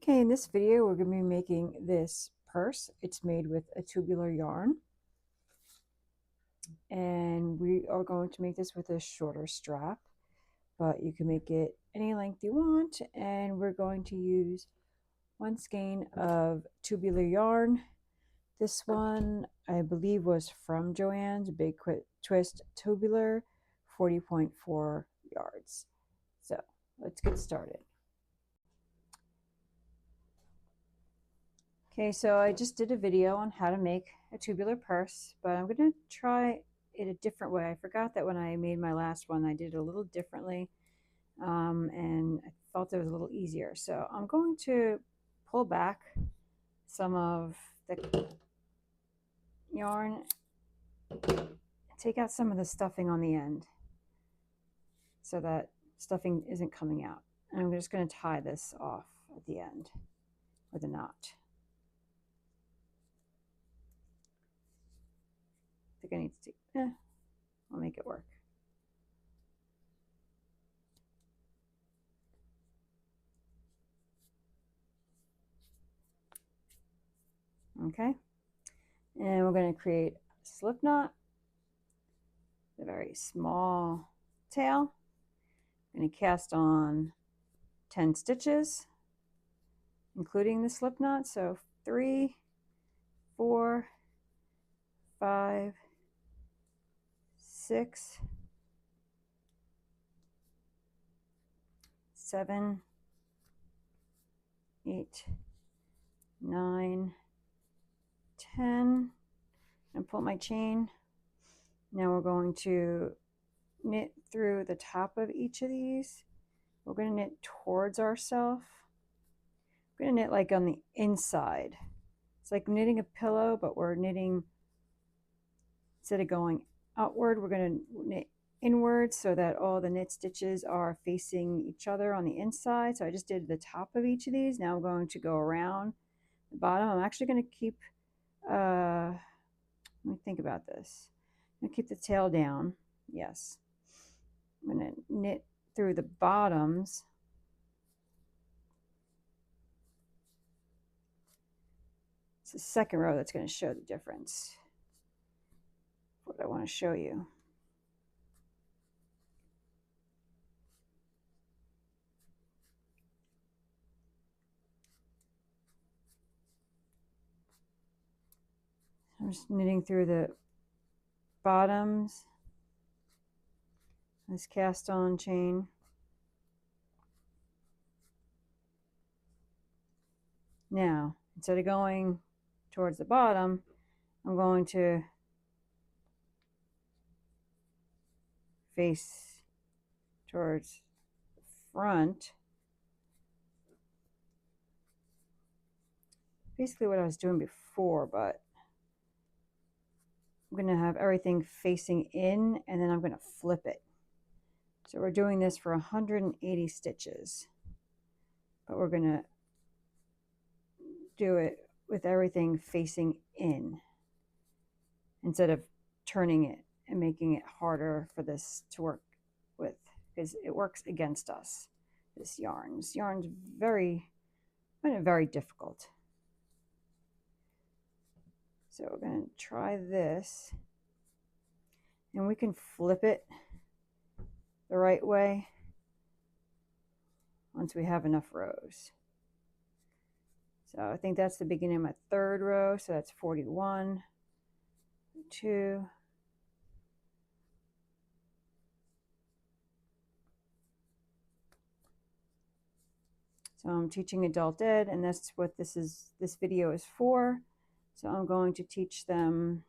Okay, in this video, we're going to be making this purse. It's made with a tubular yarn. And we are going to make this with a shorter strap, but you can make it any length you want. And we're going to use 1 skein of tubular yarn. This one, I believe, was from Joann's Big Twist Tubular, 40.4 yards. So let's get started. Okay, so I just did a video on how to make a tubular purse, but I'm going to try it a different way. I forgot that when I made my last one, I did it a little differently, and I felt it was a little easier. So I'm going to pull back some of the yarn, take out some of the stuffing on the end so that stuffing isn't coming out. And I'm just going to tie this off at the end with a knot. I think I need to take, I'll make it work. Okay, and we're going to create a slip knot, a very small tail. I'm going to cast on 10 stitches, including the slip knot. So 3, 4, 5, 6, 7, 8, 9, 10, and pull my chain. Now we're going to knit through the top of each of these. We're going to knit towards ourselves. We're going to knit like on the inside. It's like knitting a pillow, but we're knitting, instead of going outward, we're going to knit inward so that all the knit stitches are facing each other on the inside. So I just did the top of each of these. Now I'm going to go around the bottom. I'm actually going to keep, let me think about this. I'm going to keep the tail down. Yes. I'm going to knit through the bottoms. It's the second row that's going to show the difference. What I want to show you. I'm just knitting through the bottoms, this cast on chain. Now, instead of going towards the bottom, I'm going to face towards the front. Basically what I was doing before, but I'm going to have everything facing in, and then I'm going to flip it. So we're doing this for 180 stitches, but we're going to do it with everything facing in instead of turning it and making it harder for this to work with, because it works against us. This yarn's very difficult. So we're going to try this, and we can flip it the right way once we have enough rows. So I think that's the beginning of my third row. So that's 41, 2, so I'm teaching adult ed, and that's what this video is for. So I'm going to teach them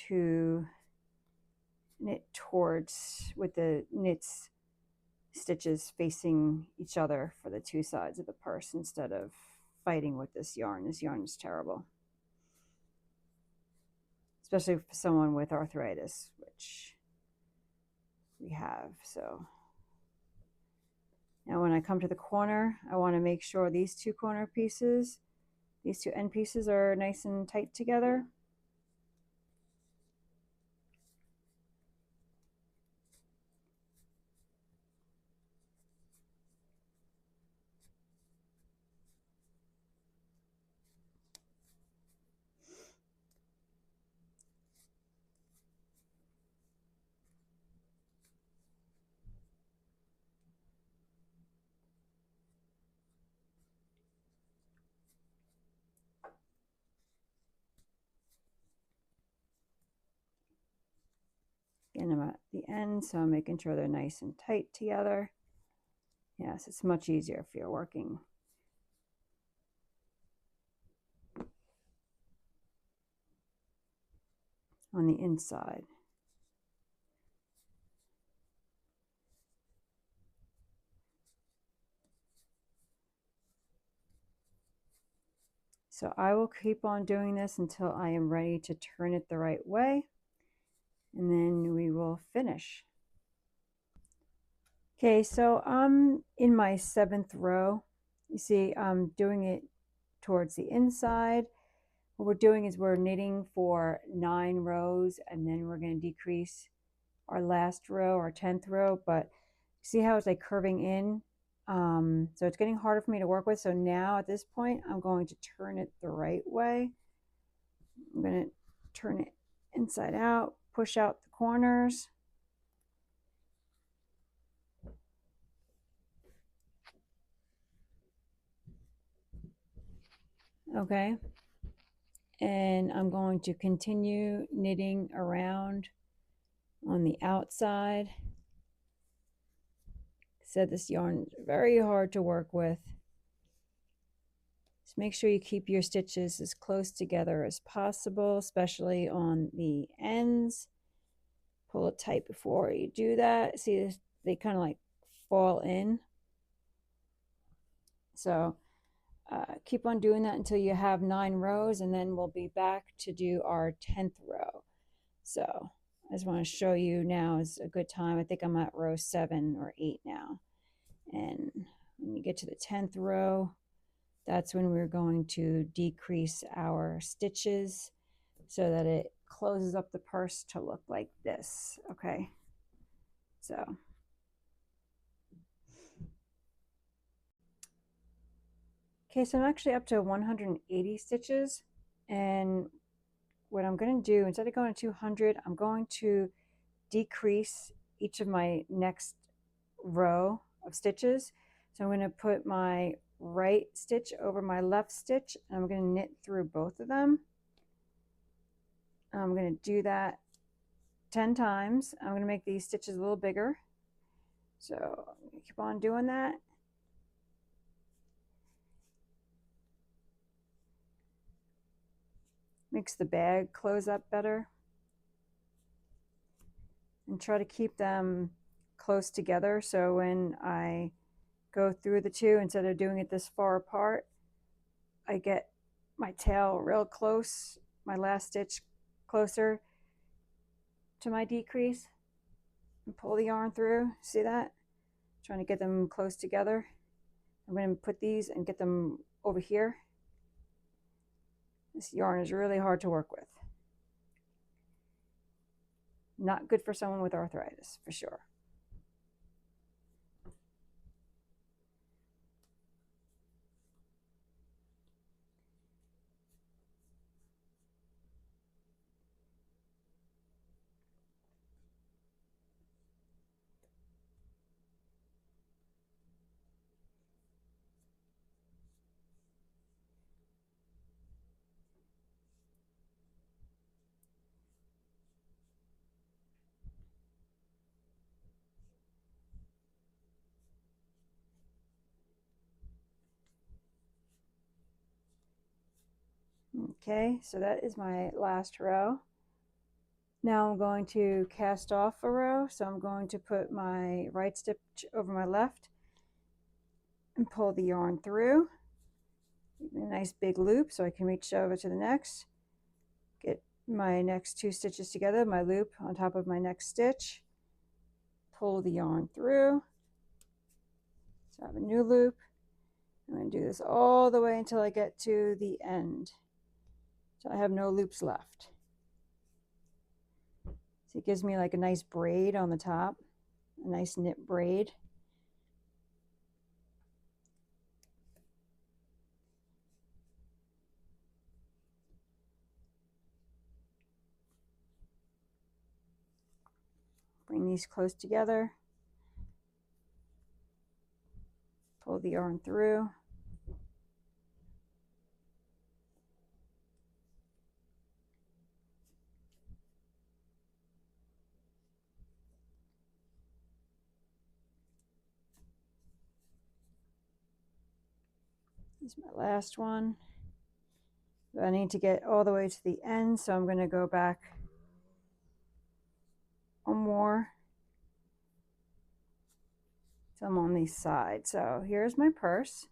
to knit towards, with the knits stitches facing each other for the two sides of the purse instead of fighting with this yarn. This yarn is terrible, especially for someone with arthritis, which we have. So now when I come to the corner, I want to make sure these two corner pieces, these two end pieces, are nice and tight together. Getting them at the end, so I'm making sure they're nice and tight together. Yes, it's much easier if you're working on the inside. So I will keep on doing this until I am ready to turn it the right way, and then we will finish. Okay, so I'm in my 7th row. You see, I'm doing it towards the inside. What we're doing is we're knitting for 9 rows, and then we're going to decrease our last row, our 10th row, but see how it's like curving in? So it's getting harder for me to work with. So now at this point, I'm going to turn it the right way. I'm going to turn it inside out, push out the corners. Okay. And I'm going to continue knitting around on the outside. Said this yarn is very hard to work with. Just make sure you keep your stitches as close together as possible, especially on the ends. Pull it tight before you do that. See, they kind of like fall in. So keep on doing that until you have 9 rows, and then we'll be back to do our 10th row. So I just want to show you now is a good time. I think I'm at row 7 or 8 now. And when you get to the 10th row, that's when we're going to decrease our stitches so that it closes up the purse to look like this. Okay, so so I'm actually up to 180 stitches, and what I'm going to do, instead of going to 200, I'm going to decrease each of my next row of stitches. So I'm going to put my right stitch over my left stitch, and I'm going to knit through both of them. I'm going to do that 10 times. I'm going to make these stitches a little bigger. So I'm going to keep on doing that. Makes the bag close up better. And try to keep them close together, so when I go through the two, instead of doing it this far apart, I get my tail real close, my last stitch closer to my decrease, and pull the yarn through. See that? Trying to get them close together. I'm going to put these and get them over here. This yarn is really hard to work with. Not good for someone with arthritis, for sure. Okay, so that is my last row. Now I'm going to cast off a row, so I'm going to put my right stitch over my left and pull the yarn through. A nice big loop so I can reach over to the next. Get my next 2 stitches together, my loop on top of my next stitch. Pull the yarn through. So I have a new loop. I'm going to do this all the way until I get to the end. So I have no loops left. So it gives me like a nice braid on the top, a nice knit braid. Bring these close together. Pull the yarn through. This is my last one. But I need to get all the way to the end, so I'm going to go back one more. So I'm on the side. So here's my purse.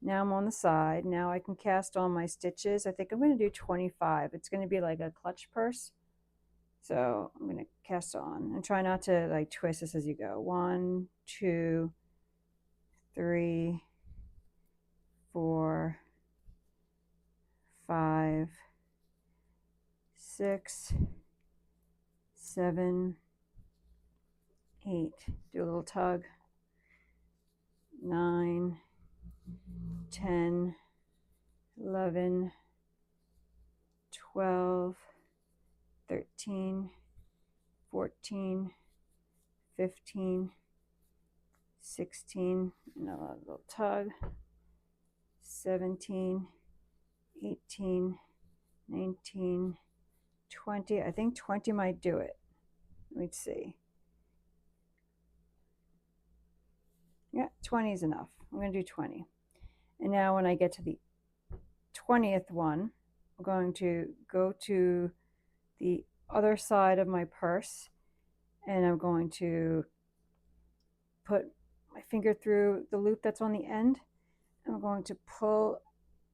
Now I'm on the side. Now I can cast on my stitches. I think I'm going to do 25. It's going to be like a clutch purse. So I'm going to cast on and try not to like twist this as you go. 1, 2, 3, 4, 5, 6, 7, 8. Do a little tug. 9, 10, 11, 12, 13, 14, 15, 16, another little tug, 17, 18, 19, 20. I think 20 might do it. Let me see. Yeah, 20 is enough. I'm going to do 20. And now when I get to the 20th one, I'm going to go to the other side of my purse, and I'm going to put my finger through the loop that's on the end. I'm going to pull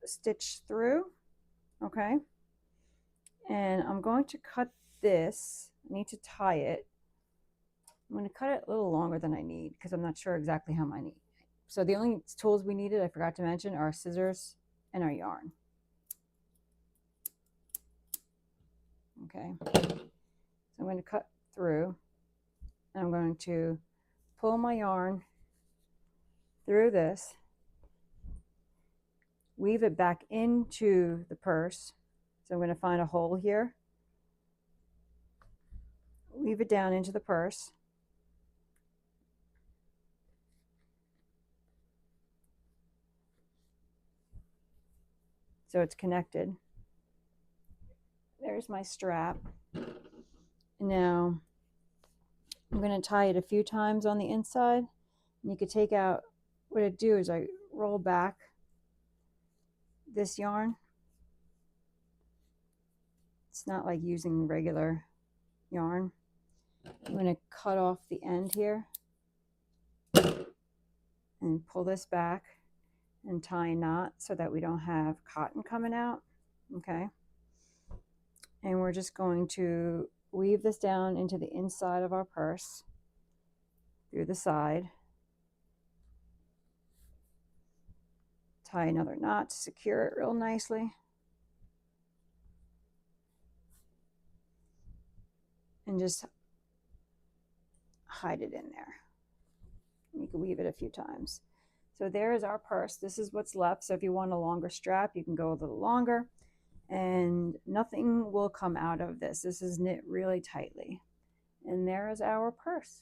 a stitch through, okay? And I'm going to cut this. I need to tie it. I'm going to cut it a little longer than I need because I'm not sure exactly how I need. So the only tools we needed, I forgot to mention, are scissors and our yarn. Okay, so I'm going to cut through, and I'm going to pull my yarn through this, weave it back into the purse. So I'm going to find a hole here, weave it down into the purse. So it's connected. There's my strap. Now I'm going to tie it a few times on the inside. And you could take out, what I do is I roll back this yarn. It's not like using regular yarn. I'm going to cut off the end here and pull this back and tie a knot so that we don't have cotton coming out. Okay, and we're just going to weave this down into the inside of our purse through the side, tie another knot to secure it real nicely, and just hide it in there. You can weave it a few times. So there is our purse. This is what's left. So if you want a longer strap, you can go a little longer, and nothing will come out of this. This is knit really tightly. And there is our purse.